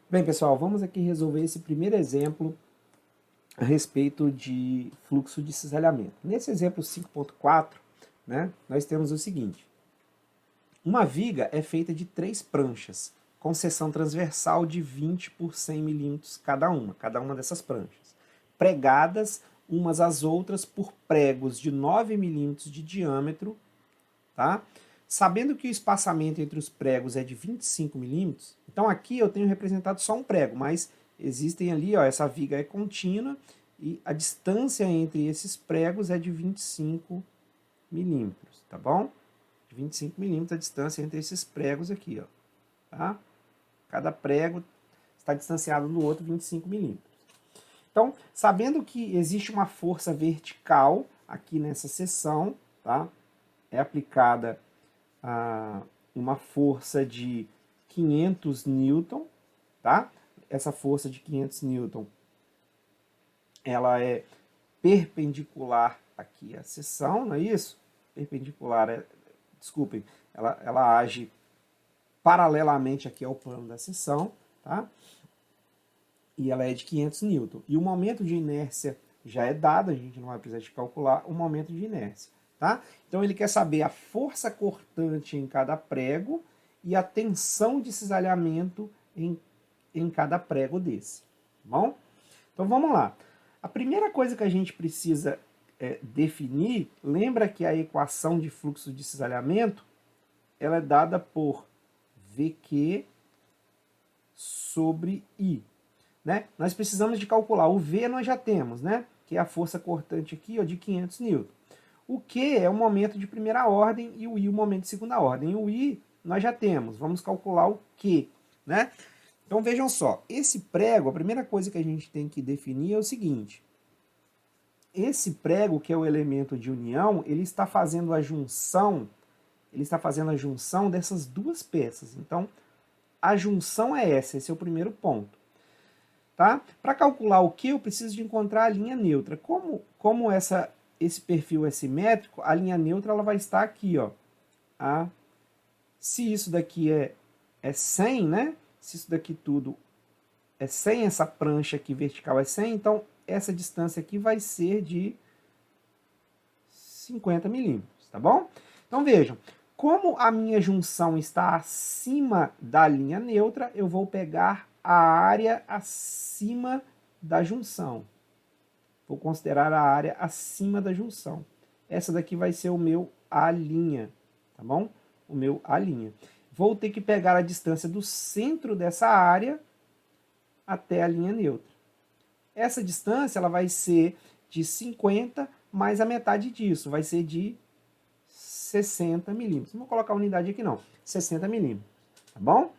Bem, pessoal, vamos aqui resolver esse primeiro exemplo a respeito de fluxo de cisalhamento. Nesse exemplo 5.4, né, nós temos o seguinte. Uma viga é feita de 3 pranchas, com seção transversal de 20 por 100 milímetros cada uma dessas pranchas, pregadas umas às outras por pregos de 9 milímetros de diâmetro, tá? Sabendo que o espaçamento entre os pregos é de 25 milímetros, então aqui eu tenho representado só um prego, mas existem ali, ó, essa viga é contínua e a distância entre esses pregos é de 25 milímetros, tá bom? De 25 milímetros a distância entre esses pregos aqui, ó, tá? Cada prego está distanciado do outro 25 milímetros. Então, sabendo que existe uma força vertical aqui nessa seção, tá? É aplicada uma força de 500 newton, tá? Essa força de 500 newton, ela é perpendicular aqui à seção, não é isso? Perpendicular, desculpem, ela age paralelamente aqui ao plano da seção, tá? E ela é de 500 newton. E o momento de inércia já é dado, a gente não vai precisar de calcular o momento de inércia. Tá? Então ele quer saber a força cortante em cada prego e a tensão de cisalhamento em cada prego desse. Tá bom? Então vamos lá. A primeira coisa que a gente precisa definir, lembra que a equação de fluxo de cisalhamento ela é dada por VQ sobre I. Né? Nós precisamos de calcular o V, nós já temos, né? Que é a força cortante aqui, ó, de 500 newton. O Q é o momento de primeira ordem e o I o momento de segunda ordem. O I nós já temos, vamos calcular o Q, né? Então vejam só, esse prego, a primeira coisa que a gente tem que definir é o seguinte. Esse prego, que é o elemento de união, ele está fazendo a junção dessas duas peças. Então, a junção é essa, esse é o primeiro ponto. Tá? Para calcular o Q, eu preciso de encontrar a linha neutra. Como esse perfil é simétrico, a linha neutra ela vai estar aqui, ó. Se isso daqui é 100, né? Se isso daqui tudo é 100, essa prancha aqui vertical é 100, então essa distância aqui vai ser de 50 milímetros, tá bom? Então vejam, como a minha junção está acima da linha neutra, eu vou pegar a área acima da junção. Vou considerar a área acima da junção. Essa daqui vai ser o meu A', tá bom? O meu A'. Vou ter que pegar a distância do centro dessa área até a linha neutra. Essa distância ela vai ser de 50 mais a metade disso, vai ser de 60 milímetros. Não vou colocar a unidade aqui não, 60 milímetros, tá bom?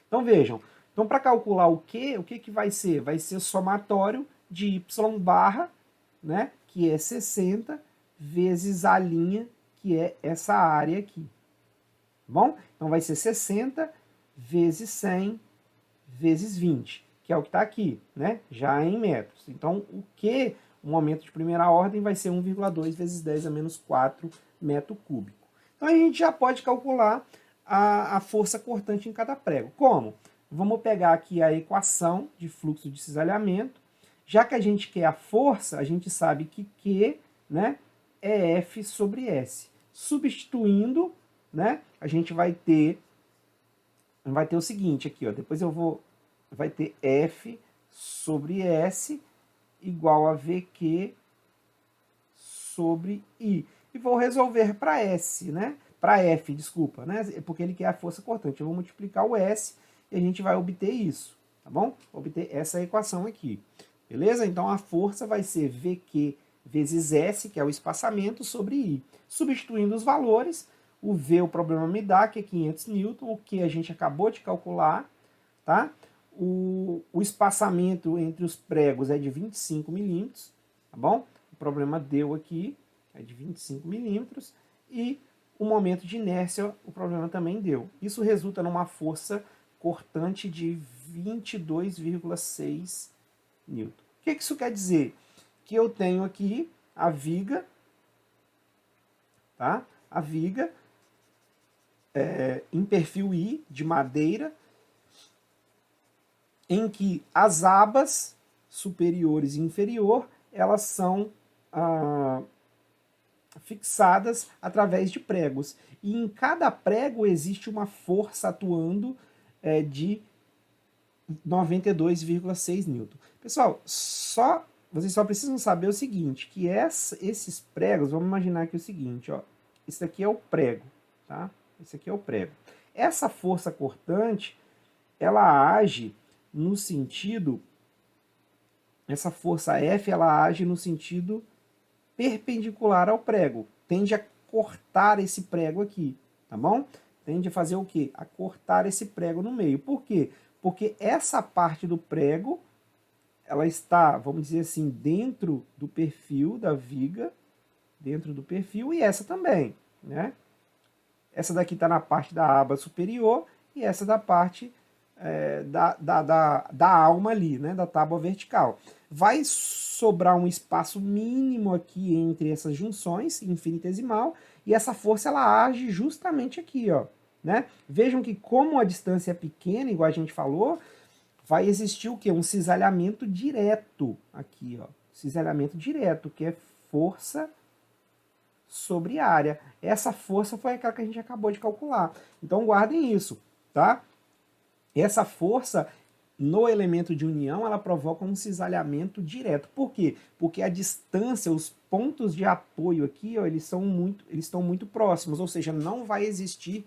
Então vejam, então para calcular o que vai ser? Vai ser somatório de y barra, né, que é 60, vezes a linha, que é essa área aqui. Tá bom? Então vai ser 60 vezes 100 vezes 20, que é o que está aqui, né? Já em metros. Então o Q, o momento de primeira ordem, vai ser 1,2 vezes 10 a menos 4 metro cúbico. Então a gente já pode calcular a força cortante em cada prego. Como? Vamos pegar aqui a equação de fluxo de cisalhamento. Já que a gente quer a força, a gente sabe que Q, né, é F sobre S. Substituindo, né, a gente vai ter o seguinte aqui, ó, depois vai ter F sobre S igual a VQ sobre I. E vou resolver para S, né? Para F, desculpa, né? Porque ele quer a força cortante. Eu vou multiplicar o S e a gente vai obter isso, tá bom? Obter essa equação aqui. Beleza? Então a força vai ser VQ vezes S, que é o espaçamento, sobre I. Substituindo os valores, o V o problema me dá, que é 500 newton, o que a gente acabou de calcular, tá? O espaçamento entre os pregos é de 25 milímetros, tá bom? O problema deu aqui, é de 25 milímetros, e o momento de inércia, o problema também deu. Isso resulta numa força cortante de 22,6 newton. O que isso quer dizer? Que eu tenho aqui a viga, tá? A viga em perfil I, de madeira, em que as abas superiores e inferior, elas são fixadas através de pregos. E em cada prego existe uma força atuando de 92,6 newton. Pessoal, vocês só precisam saber o seguinte, que esses pregos, vamos imaginar aqui o seguinte, ó, isso aqui é o prego, tá? Esse aqui é o prego. Essa força cortante, ela age no sentido, essa força F, ela age no sentido perpendicular ao prego, tende a cortar esse prego aqui, tá bom? Tende a fazer o quê? A cortar esse prego no meio. Por quê? Porque essa parte do prego, ela está, vamos dizer assim, dentro do perfil da viga, dentro do perfil, e essa também, né? Essa daqui está na parte da aba superior e essa da parte da alma ali, né? Da tábua vertical. Vai sobrar um espaço mínimo aqui entre essas junções, infinitesimal, e essa força ela age justamente aqui, ó, né? Vejam que como a distância é pequena, igual a gente falou, vai existir o quê? Um cisalhamento direto aqui, ó. Cisalhamento direto, que é força sobre área. Essa força foi aquela que a gente acabou de calcular. Então guardem isso, tá? Essa força no elemento de união, ela provoca um cisalhamento direto. Por quê? Porque a distância, os pontos de apoio aqui, ó, eles estão muito próximos, ou seja, não vai existir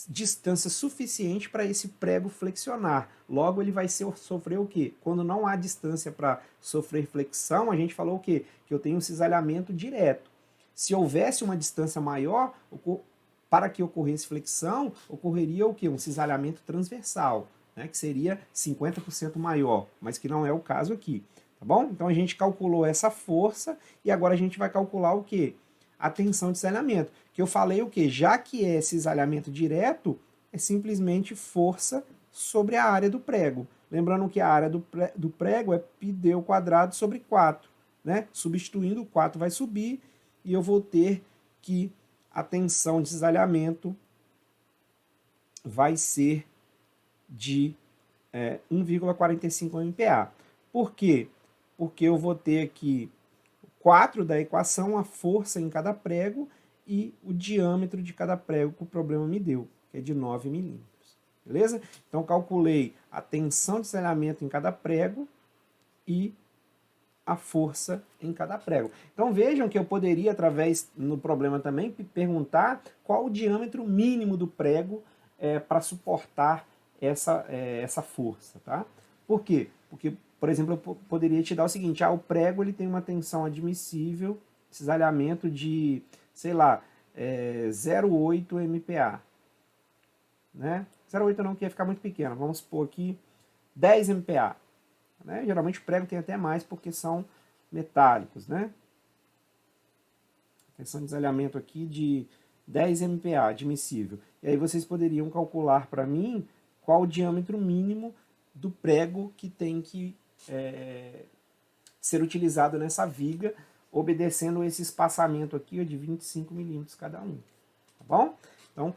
distância suficiente para esse prego flexionar. Logo, ele vai sofrer o quê? Quando não há distância para sofrer flexão, a gente falou o quê? Que eu tenho um cisalhamento direto. Se houvesse uma distância maior, para que ocorresse flexão, ocorreria o quê? Um cisalhamento transversal, né, que seria 50% maior, mas que não é o caso aqui, tá bom? Então a gente calculou essa força e agora a gente vai calcular o quê? A tensão de cisalhamento, que eu falei o quê? Já que é cisalhamento direto, é simplesmente força sobre a área do prego. Lembrando que a área do prego é πd ao quadrado sobre 4, né? Substituindo, o 4 vai subir e eu vou ter que a tensão de cisalhamento vai ser de 1,45 MPa. Por quê? Porque eu vou ter aqui 4 da equação, a força em cada prego e o diâmetro de cada prego que o problema me deu, que é de 9 milímetros. Beleza? Então, calculei a tensão de cisalhamento em cada prego e a força em cada prego. Então, vejam que eu poderia, no problema também, perguntar qual o diâmetro mínimo do prego para suportar essa força, tá? Por quê? Porque, por exemplo, eu poderia te dar o seguinte, o prego ele tem uma tensão admissível, cisalhamento de, sei lá, 0,8 MPa, né? 0,8 não, que ia ficar muito pequeno, vamos supor aqui 10 MPa, né? Geralmente o prego tem até mais porque são metálicos, né? Tensão de cisalhamento aqui de 10 MPa, admissível. E aí vocês poderiam calcular para mim qual o diâmetro mínimo do prego que tem que ser utilizado nessa viga, obedecendo esse espaçamento aqui de 25 milímetros cada um. Tá bom? Então,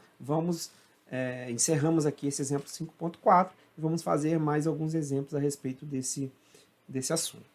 encerramos aqui esse exemplo 5.4 e vamos fazer mais alguns exemplos a respeito desse assunto.